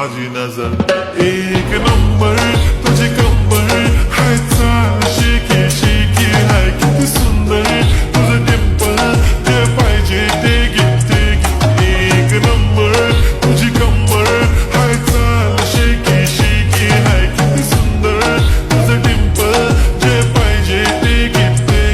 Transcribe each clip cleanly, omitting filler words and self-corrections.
माझी नजर एक नंबर तुझी कंबर हाय चाल शेकी शेकी हाय किती सुंदर तुझं डिंपल जे पाहिजे ते घेते एक नंबर तुझी कंबर हाय चाल शेकी शेकी हाय किती सुंदर तुझं डिंपल जे पाहिजे ते घेते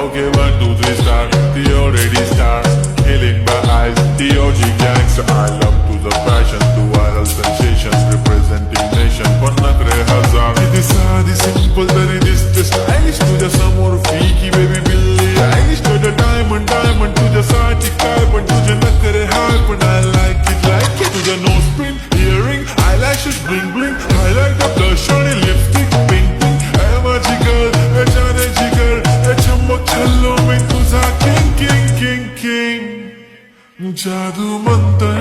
Okay, 1, 2, 3 star, the already star, killing my eyes, the OG gangster. I love to the passion, to viral sensations, representing nation. Pannakre hazar, किती साधी simple तरी दिसते stylish. तुझ्या समोर फीकी baby बिल्ली आईश. तुझ्या diamond diamond तुझ्यासाठी काय पण तुझे नखरे हाय पण I like it. तुझा nose print, earring, eyelashes bling bling, highlight the blush आणि lipstick pink pink. ऐ माझी girl, ऐ जाने जिगर, ऐ चमक छल्लो में तुझा king king king king. जादू मंतर